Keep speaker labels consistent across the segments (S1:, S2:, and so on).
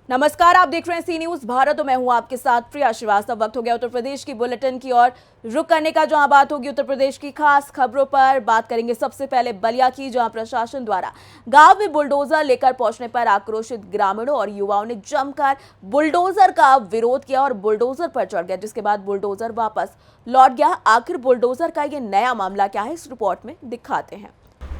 S1: नमस्कार, आप देख रहे हैं सी न्यूज भारत और मैं हूं आपके साथ प्रिया श्रीवास्तव। वक्त हो गया उत्तर प्रदेश की बुलेटिन की और रुक करने का, जहां बात होगी उत्तर प्रदेश की खास खबरों पर। बात करेंगे सबसे पहले बलिया की, जहां प्रशासन द्वारा गांव में बुलडोजर लेकर पहुंचने पर आक्रोशित ग्रामीणों और युवाओं ने जमकर बुलडोजर का विरोध किया और बुलडोजर पर चढ़ गया, जिसके बाद बुलडोजर वापस लौट गया। आखिर बुलडोजर का ये नया मामला क्या है, इस रिपोर्ट में दिखाते हैं।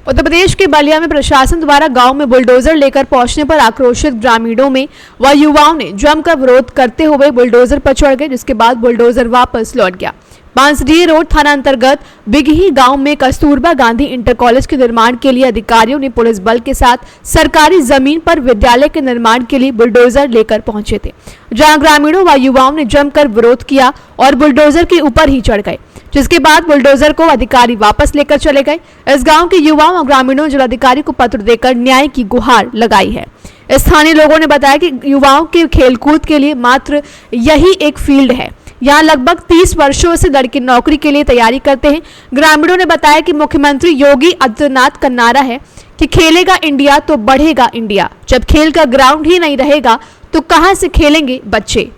S2: उत्तर प्रदेश के बलिया में प्रशासन द्वारा गांव में बुलडोजर लेकर पहुंचने पर आक्रोशित ग्रामीणों में व युवाओं ने जमकर विरोध करते हुए बुलडोजर पर चढ़ गए, जिसके बाद बुलडोजर वापस लौट गया। बांसडीह रोड थाना अंतर्गत बिगही गांव में कस्तूरबा गांधी इंटर कॉलेज के निर्माण के लिए अधिकारियों ने पुलिस बल के साथ सरकारी जमीन पर विद्यालय के निर्माण के लिए बुलडोजर लेकर पहुंचे थे, जहां ग्रामीणों व युवाओं ने जमकर विरोध किया और बुलडोजर के ऊपर ही चढ़ गए, जिसके बाद बुलडोजर को अधिकारी वापस लेकर चले गए। इस गांव के युवाओं और ग्रामीणों ने जिलाधिकारी को पत्र देकर न्याय की गुहार लगाई है। स्थानीय लोगों ने बताया कि युवाओं के खेलकूद के लिए मात्र यही एक फील्ड है। यहाँ लगभग 30 वर्षों से लड़के नौकरी के लिए तैयारी करते हैं। ग्रामीणों ने बताया कि मुख्यमंत्री योगी आदित्यनाथ का नारा है कि खेलेगा इंडिया तो बढ़ेगा इंडिया। जब खेल का ग्राउंड ही नहीं रहेगा तो कहां से खेलेंगे बच्चे।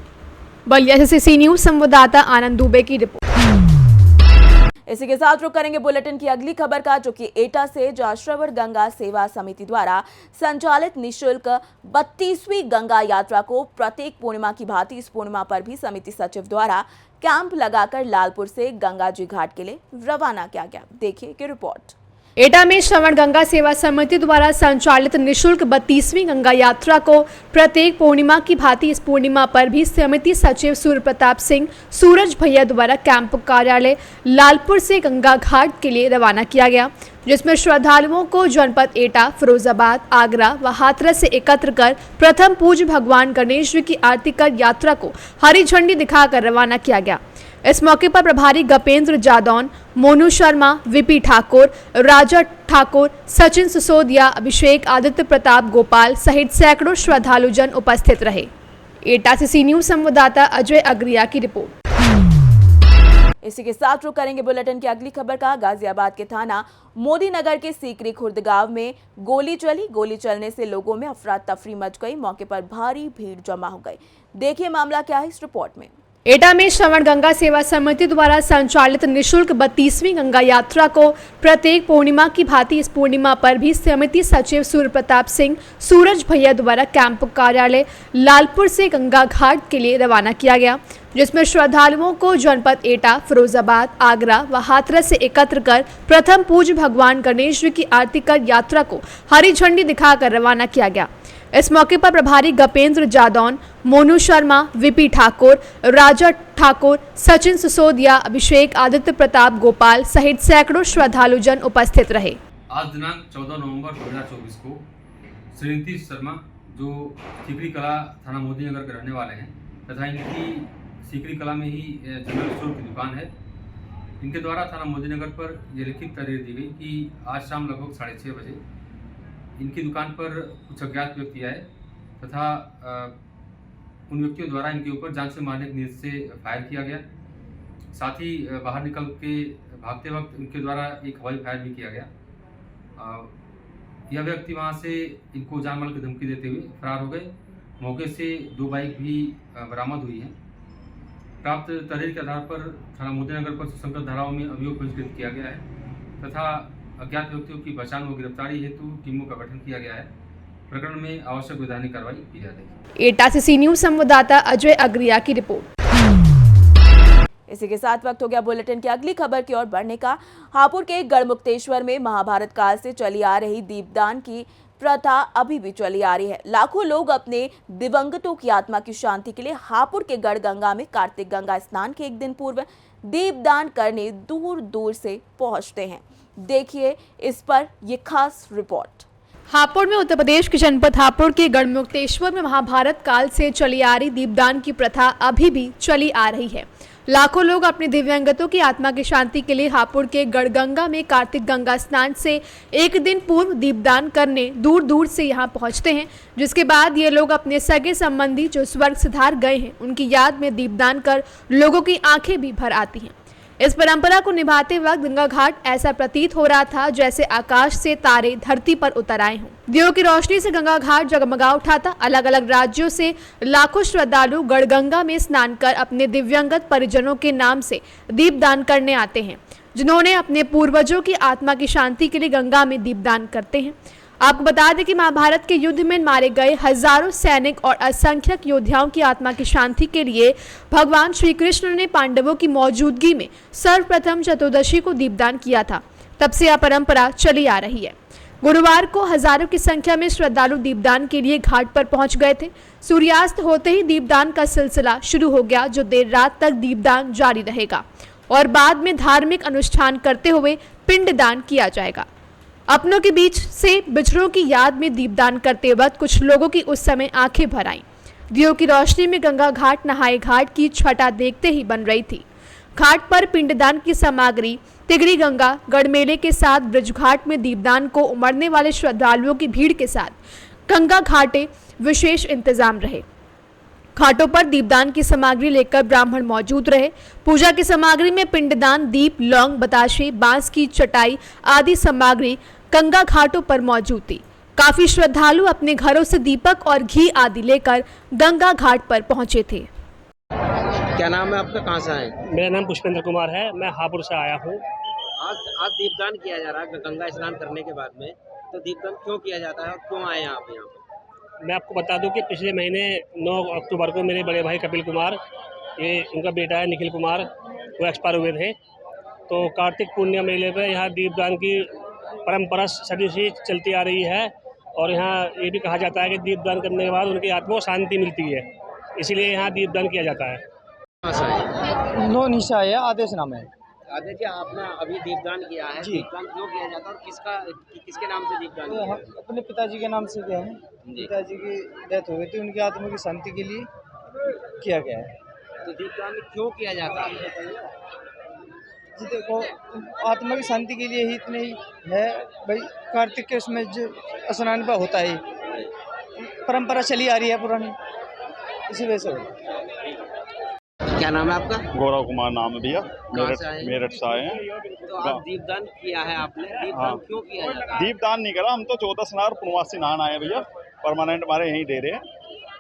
S2: बलिया से सी न्यूज संवाददाता आनंद दुबे की रिपोर्ट।
S1: इसी के साथ रुक करेंगे बुलेटिन की अगली खबर का, जो कि एटा से, जहां श्रवण गंगा सेवा समिति द्वारा संचालित निःशुल्क 32वीं गंगा यात्रा को प्रत्येक पूर्णिमा की भांति इस पूर्णिमा पर भी समिति सचिव द्वारा कैंप लगाकर लालपुर से गंगा जी घाट के लिए रवाना किया गया। देखिए कि रिपोर्ट।
S2: एटा में श्रवण गंगा सेवा समिति द्वारा संचालित निःशुल्क 32वीं गंगा यात्रा को प्रत्येक पूर्णिमा की भांति इस पूर्णिमा पर भी समिति सचिव सूर्य प्रताप सिंह सूरज भैया द्वारा कैंप कार्यालय लालपुर से गंगा घाट के लिए रवाना किया गया, जिसमें श्रद्धालुओं को जनपद एटा, फिरोजाबाद, आगरा व हाथरस से एकत्र कर प्रथम पूज्य भगवान गणेश जी की आरती कर यात्रा को हरी झंडी दिखाकर रवाना किया गया। इस मौके पर प्रभारी गपेंद्र जादौन, मोनू शर्मा, वीपी ठाकुर, राजा ठाकुर, सचिन सिसोदिया, अभिषेक, आदित्य प्रताप गोपाल सहित सैकड़ों श्रद्धालुजन उपस्थित रहे। एटा से सी न्यूज संवाददाता अजय अग्रिया की रिपोर्ट।
S1: इसी के साथ रुक करेंगे बुलेटिन की अगली खबर का। गाजियाबाद के थाना मोदी नगर के सीकरी खुर्द गांव में गोली चली। गोली चलने से लोगों में अफरा तफरी मच गई। मौके पर भारी भीड़ जमा हो गई। देखिए मामला क्या है इस रिपोर्ट में।
S2: एटा में श्रवण गंगा सेवा समिति द्वारा संचालित निःशुल्क 32वीं गंगा यात्रा को प्रत्येक पूर्णिमा की भांति इस पूर्णिमा पर भी समिति सचिव सूर्य प्रताप सिंह सूरज भैया द्वारा कैंप कार्यालय लालपुर से गंगा घाट के लिए रवाना किया गया, जिसमें श्रद्धालुओं को जनपद एटा, फिरोजाबाद, आगरा व हाथरस से एकत्र कर प्रथम पूज्य भगवान गणेश जी की आरती कर यात्रा को हरी झंडी दिखाकर रवाना किया गया। इस मौके पर प्रभारी गपेंद्र जादौन, मोनू शर्मा, वीपी ठाकुर, राजा ठाकुर, सचिन सिसोदिया, अभिषेक, आदित्य प्रताप गोपाल सहित सैकड़ों श्रद्धालुजन उपस्थित रहे।
S3: आज दिनांक 14 नवंबर 2024 को श्रीनिधि शर्मा, जो सीकरी कला थाना मोदी नगर के रहने वाले हैं तथा इनकी सीकरी कला में ही जनरल स्टोर की दुकान है, इनके द्वारा थाना मोदी नगर पर यह लिखित तहरीर दी गई कि आज शाम लगभग 6:30 बजे इनकी दुकान पर कुछ अज्ञात व्यक्ति आए तथा उन व्यक्तियों द्वारा इनके ऊपर जान से मारने की नीयत से फायर किया गया। साथ ही बाहर निकल के भागते वक्त इनके द्वारा एक हवाई फायर भी किया गया। यह व्यक्ति वहां से इनको जान माल की धमकी देते हुए फरार हो गए। मौके से 2 बाइक भी बरामद हुई हैं। प्राप्त तहरीर के आधार पर थाना मोदीनगर पर सुसंगत धाराओं में अभियोग पंजीकृत किया गया है तथा अज्ञात व्यक्तियों की पहचान व गिरफ्तारी हेतु टीमों का गठन किया गया है। प्रकरण में आवश्यक वैधानिक कार्रवाई की जा रही है।
S2: एटा से सी न्यूज संवाददाता अजय अग्रिया की रिपोर्ट।
S1: इसी के साथ वक्त हो गया बुलेटिन की अगली खबर की ओर बढ़ने का। हापुड़ के गढ़मुक्तेश्वर में महाभारत काल से चली आ रही दीपदान की प्रथा अभी भी चली आ रही है। लाखों लोग अपने दिवंगतों की आत्मा की शांति के लिए हापुड़ के गढ़ गंगा में कार्तिक गंगा स्नान के एक दिन पूर्व दीपदान करने दूर दूर से पहुंचते हैं। देखिए इस पर यह खास रिपोर्ट।
S2: हापुड़ में उत्तर प्रदेश के जनपद हापुड़ के गढ़मुक्तेश्वर में महाभारत काल से चली आ रही दीपदान की प्रथा अभी भी चली आ रही है। लाखों लोग अपने दिव्यांगतों की आत्मा की शांति के लिए हापुड़ के गढ़गंगा में कार्तिक गंगा स्नान से एक दिन पूर्व दीपदान करने दूर दूर से यहां पहुंचते हैं, जिसके बाद ये लोग अपने सगे संबंधी जो स्वर्ग सिधार गए हैं उनकी याद में दीपदान कर लोगों की आंखें भी भर आती हैं। इस परंपरा को निभाते वक्त गंगा घाट ऐसा प्रतीत हो रहा था जैसे आकाश से तारे धरती पर उतर आए हों। दियों की रोशनी से गंगा घाट जगमगा उठा था। अलग अलग राज्यों से लाखों श्रद्धालु गढ़गंगा में स्नान कर अपने दिव्यांगत परिजनों के नाम से दीपदान करने आते हैं, जिन्होंने अपने पूर्वजों की आत्मा की शांति के लिए गंगा में दीपदान करते हैं। आपको बता दें कि महाभारत के युद्ध में मारे गए हजारों सैनिक और असंख्यक योद्धाओं की आत्मा की शांति के लिए भगवान श्री कृष्ण ने पांडवों की मौजूदगी में सर्वप्रथम चतुर्दशी को दीपदान किया था। तब से यह परंपरा चली आ रही है। गुरुवार को हजारों की संख्या में श्रद्धालु दीपदान के लिए घाट पर पहुंच गए थे। सूर्यास्त होते ही दीपदान का सिलसिला शुरू हो गया, जो देर रात तक दीपदान जारी रहेगा और बाद में धार्मिक अनुष्ठान करते हुए पिंडदान किया जाएगा। अपनों के बीच से बिछड़ों की याद में दीपदान करते वक्त कुछ लोगों की उस समय आंखें भर आईं। दियों की रोशनी में गंगा घाट नहाए घाट की छटा देखते ही बन रही थी। घाट पर पिंडदान की सामग्री तिगरी गंगा गढ़मेले के साथ ब्रजघाट में दीपदान को उमड़ने वाले श्रद्धालुओं की भीड़ के साथ गंगा घाटे विशेष इंतजाम रहे। घाटों पर दीपदान की सामग्री लेकर ब्राह्मण मौजूद रहे। पूजा की सामग्री में पिंडदान, दीप, लौंग, बताशे, बांस की चटाई आदि सामग्री गंगा घाटों पर मौजूद थी। काफी श्रद्धालु अपने घरों से दीपक और घी आदि लेकर गंगा घाट पर पहुंचे थे।
S4: क्या नाम है आपका, कहाँ से आए?
S5: मेरा नाम पुष्पेंद्र कुमार है, मैं हापुड़ से आया हूँ।
S4: आज दीपदान किया जा रहा है गंगा स्नान करने के बाद में, तो दीपदान क्यों किया जाता है और क्यों आए आप यहाँ पर?
S5: मैं आपको बता दूं कि पिछले महीने 9 अक्टूबर को मेरे बड़े भाई कपिल कुमार, ये उनका बेटा है निखिल कुमार, वो एक्सपायर हुए थे। तो कार्तिक पूर्णिमा मेले पे यहाँ दीपदान की परंपरा सदी से चलती आ रही है और यहाँ ये भी कहा जाता है कि दीपदान करने के बाद उनकी आत्मा को शांति मिलती है, इसीलिए यहाँ दीपदान किया जाता है।
S4: कहाँ से आए?
S6: नो निशा है, आदेश नाम है।
S4: आदेश जी, आपने अभी दीपदान किया है,
S6: जी।
S4: दीपदान क्यों किया जाता है और किसके नाम से दीपदान
S6: तो
S4: किया
S6: हम
S4: है?
S6: अपने पिताजी के नाम से किया है।
S4: जी।
S6: पिताजी की डेथ हो गई थी, उनकी आत्मा की शांति के लिए किया गया है।
S4: तो दीपदान क्यों किया जाता है?
S6: जी देखो, आत्मा की शांति के लिए ही इतने ही है भाई। कार्तिक के उसमें जो स्नान पर होता है, परंपरा चली आ रही है पुरानी, इसी वजह से होता है।
S4: क्या नाम है आपका?
S7: गौरव कुमार नाम है भैया,
S4: कहाँ से आए हैं?
S7: मेरठ से आए हैं।
S4: तो आप दीपदान किया है आपने, दीपदान
S7: हाँ।
S4: क्यों किया जाता है?
S7: दीपदान नहीं करा, हम तो 14 स्नान पूर्णवासी नहान आए हैं भैया। परमानेंट हमारे यहीं दे रहे हैं,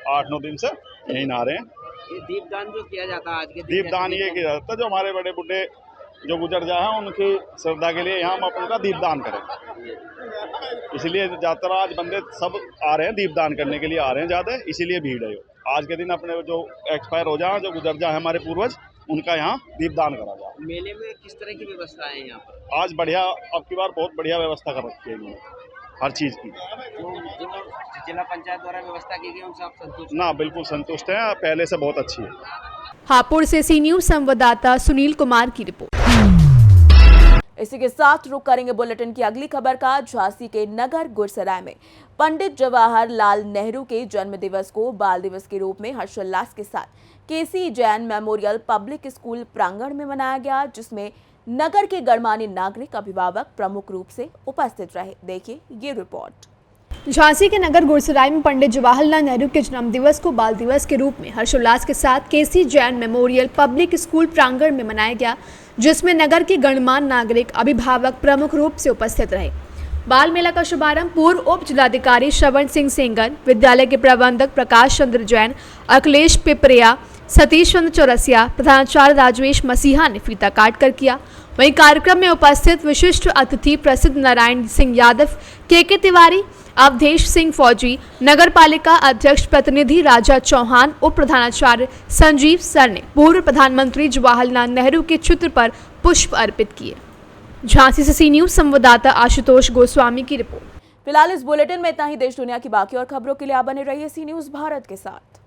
S7: 8-9 दिन से यहीं नहा रहे हैं।
S4: ये दीपदान जो किया जाता है आज के दिन,
S7: दीपदान ये किया जाता है, जो हमारे बड़े बुढ़े जो गुजर जाए हैं उनकी श्रद्धा के लिए यहाँ हम अपना दीपदान करें। इसलिए ज़्यादातर आज बंदे सब आ रहे हैं, दीपदान करने के लिए आ रहे हैं ज़्यादा, इसीलिए भीड़ है। आज के दिन अपने जो एक्सपायर हो जाए, जो गुजर जाए हमारे पूर्वज, उनका यहाँ दीपदान करा जाए।
S4: मेले में किस तरह की व्यवस्था है यहाँ पर?
S7: आज बढ़िया, अब की बार बहुत बढ़िया व्यवस्था कर रखी है इन्होंने हर चीज़ की।
S4: जो जिला पंचायत द्वारा व्यवस्था की गई उनसे आप संतुष्ट?
S7: ना, बिल्कुल संतुष्ट हैं, पहले से बहुत अच्छी है।
S2: हापुड़ से सी न्यूज संवाददाता सुनील कुमार की रिपोर्ट।
S1: इसी के साथ रुक करेंगे बुलेटिन की अगली खबर का। झांसी के नगर गुरसराय में पंडित जवाहरलाल नेहरू के जन्म दिवस को बाल दिवस के रूप में हर्षोल्लास के साथ केसी जैन मेमोरियल पब्लिक स्कूल प्रांगण में मनाया गया, जिसमें नगर के गणमान्य नागरिक, अभिभावक प्रमुख रूप से उपस्थित रहे। देखिए ये रिपोर्ट।
S2: झांसी के नगर गुरसराय में पंडित जवाहरलाल नेहरू के जन्म दिवस को बाल दिवस के रूप में हर्षोल्लास के साथ केसी जैन मेमोरियल पब्लिक स्कूल प्रांगण में मनाया गया, जिसमें नगर के गणमान्य नागरिक, अभिभावक प्रमुख रूप से उपस्थित रहे। बाल मेला का शुभारंभ पूर्व उप जिलाधिकारी श्रवण सिंह सेंगर, विद्यालय के प्रबंधक प्रकाश चंद्र जैन, अखिलेश पिपरिया, सतीश चंद्र चौरसिया, प्रधानाचार्य राजेश मसीहा ने फीता काट कर किया। वहीं कार्यक्रम में उपस्थित विशिष्ट अतिथि प्रसिद्ध नारायण सिंह यादव, के तिवारी, अवधेश सिंह फौजी, नगर पालिका अध्यक्ष प्रतिनिधि राजा चौहान, उप प्रधानाचार्य संजीव सर ने पूर्व प्रधानमंत्री जवाहरलाल नेहरू के चित्र पर पुष्प अर्पित किए। झांसी से सी न्यूज संवाददाता आशुतोष गोस्वामी की रिपोर्ट।
S1: फिलहाल इस बुलेटिन में इतना ही। देश दुनिया की बाकी और खबरों के लिए आप बने रहिए सी न्यूज भारत के साथ।